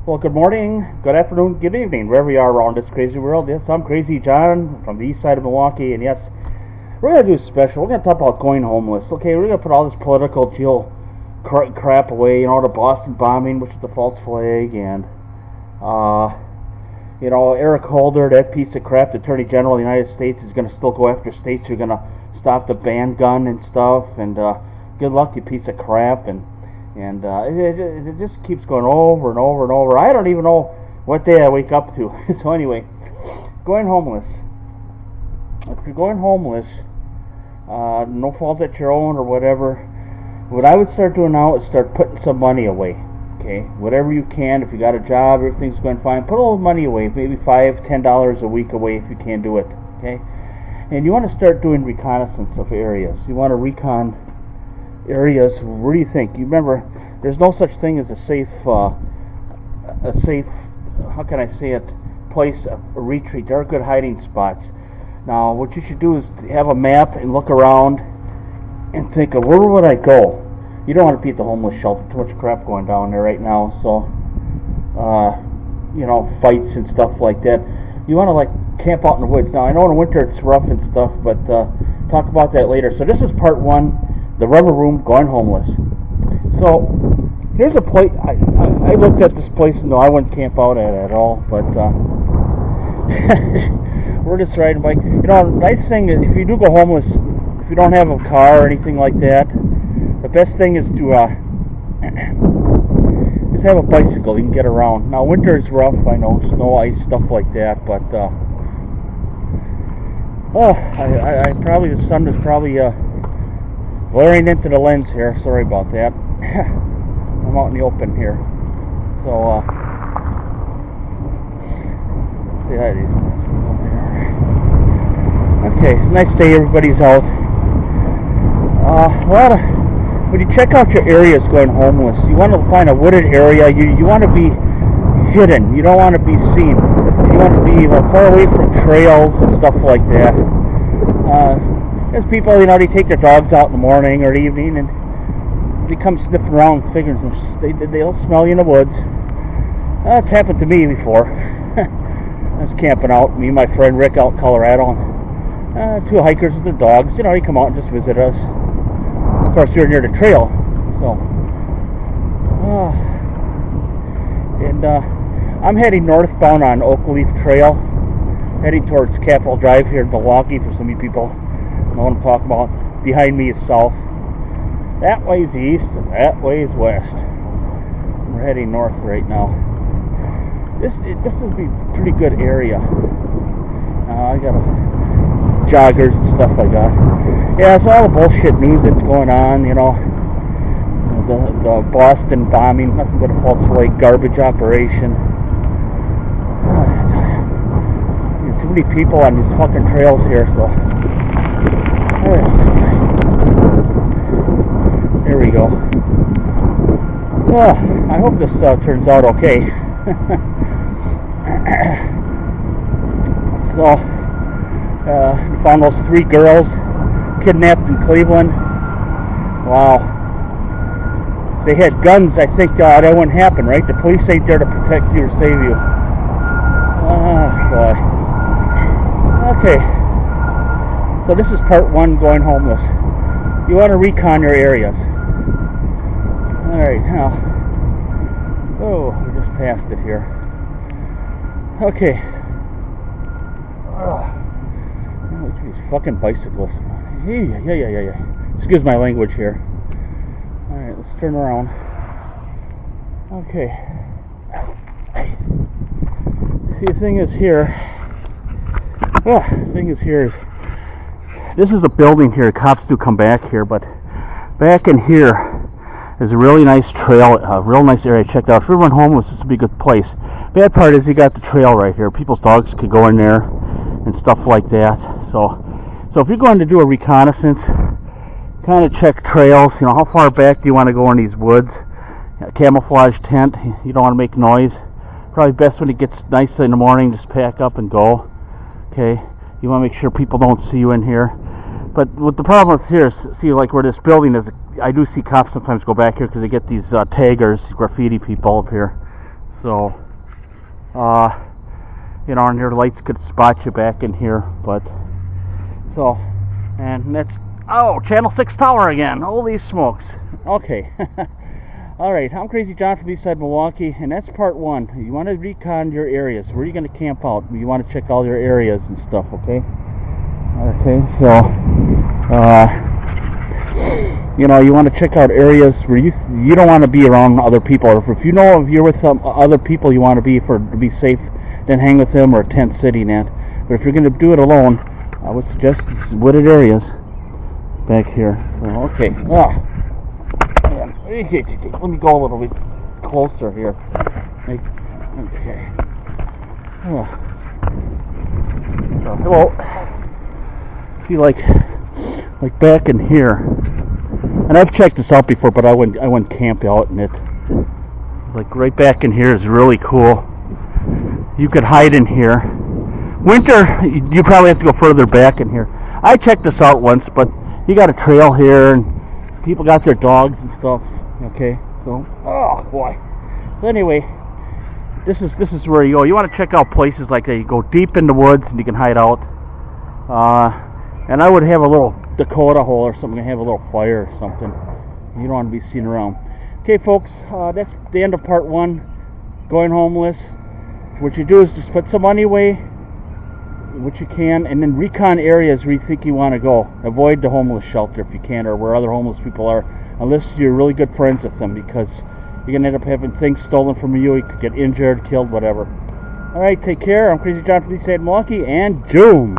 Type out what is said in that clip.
Well, good morning, good afternoon, good evening, wherever you are around this crazy world. Yes, I'm Crazy John from the east side of Milwaukee, and yes, we're going to do a special. We're going to talk about going homeless. Okay, we're going to put all this political crap away, the Boston bombing, which is the false flag, and, Eric Holder, that piece of crap, the Attorney General of the United States, is going to still go after states who are going to stop the ban gun and stuff, and good luck, you piece of crap, and it just keeps going over and over and over. I don't even know what day I wake up to. So anyway, going homeless. If you're going homeless, no fault at your own or whatever, what I would start doing now is start putting some money away. Okay, whatever you can. If you got a job, everything's going fine, put a little money away, maybe $5-10 a week away if you can do it. Okay, and you want to start doing reconnaissance of areas. You want to recon areas. What do you think? You remember, there's no such thing as a safe, how can I say it, place, a retreat. There are good hiding spots. Now, what you should do is have a map and look around and think of where would I go. You don't want to be at the homeless shelter. Too much crap going down there right now. So, fights and stuff like that. You want to camp out in the woods. Now, I know in the winter it's rough and stuff, but talk about that later. So this is part one. The rubber room, going homeless. So here's a place. I looked at this place. No, I wouldn't camp out at all. But we're just riding bike. The nice thing is, if you do go homeless, if you don't have a car or anything like that, the best thing is to just have a bicycle. You can get around. Now winter is rough. I know, snow, ice, stuff like that. But I probably, the sun is probably glaring into the lens here. Sorry about that. I'm out in the open here. So, see how these. Okay, nice day. Everybody's out. When you check out your areas going homeless, you want to find a wooded area. You want to be hidden. You don't want to be seen. You want to be far away from trails and stuff like that. There's people, they take their dogs out in the morning or evening, and they come sniffing around, figuring they'll smell you in the woods. It's happened to me before. I was camping out, me and my friend Rick out in Colorado. Two hikers with their dogs, they come out and just visit us. Of course, you're near the trail, so. I'm heading northbound on Oak Leaf Trail, heading towards Capitol Drive here in Milwaukee for some of you people. I know what I'm talking about. Behind me is south. That way is east, and that way is west. We're heading north right now. This would be a pretty good area. I got joggers and stuff like that. Yeah, it's all the bullshit news that's going on. The Boston bombing, nothing but a false flag garbage operation. Too many people on these fucking trails here, so. There we go. I hope this turns out okay. So, found those 3 girls kidnapped in Cleveland. Wow. They had guns. I think that wouldn't happen, right? The police ain't there to protect you or save you. Oh, boy. Okay. So this is part one, going homeless. You want to recon your areas. Alright, now. Oh, we just passed it here. Okay. Look at these fucking bicyclists. Yeah. Excuse my language here. Alright, let's turn around. Okay. See, the thing is here. This is a building here. Cops do come back here, but back in here is a really nice trail, a real nice area. Check out. If you're homeless, this would be a good place. Bad part is you got the trail right here. People's dogs could go in there and stuff like that. So if you're going to do a reconnaissance, kind of check trails. How far back do you want to go in these woods? Camouflage tent. You don't want to make noise. Probably best when it gets nice in the morning, just pack up and go. Okay. You want to make sure people don't see you in here. But what the problem is here is, see, like where this building is, I do see cops sometimes go back here because they get these taggers, graffiti people up here. So, you know, and your lights could spot you back in here, but, so, and that's, oh, Channel 6 Tower again, holy smokes. Okay. Alright, I'm Crazy John from Eastside Milwaukee, and that's part one. You want to recon your areas. Where are you going to camp out? You want to check all your areas and stuff, okay? Okay, so, you know, you want to check out areas where you don't want to be around other people. Or if you know if you're with some other people you want to be safe, then hang with them or tent city net. But if you're going to do it alone, I would suggest wooded areas back here. So, okay. Let me go a little bit closer here. Okay. So, hello. See, like back in here, and I've checked this out before, but I went camp out in it. Like right back in here is really cool. You could hide in here. Winter, you probably have to go further back in here. I checked this out once, but you got a trail here, and people got their dogs and stuff. Okay, so, oh boy. So anyway, this is where you go. You want to check out places like that. You go deep in the woods and you can hide out. And I would have a little Dakota hole or something, have a little fire or something. You don't want to be seen around. Okay, folks, that's the end of part one. Going homeless. What you do is just put some money away, what you can, and then recon areas where you think you want to go. Avoid the homeless shelter if you can, or where other homeless people are, unless you're really good friends with them, because you're going to end up having things stolen from you. You could get injured, killed, whatever. Alright, take care. I'm Crazy John from Eastside Milwaukee, and doom!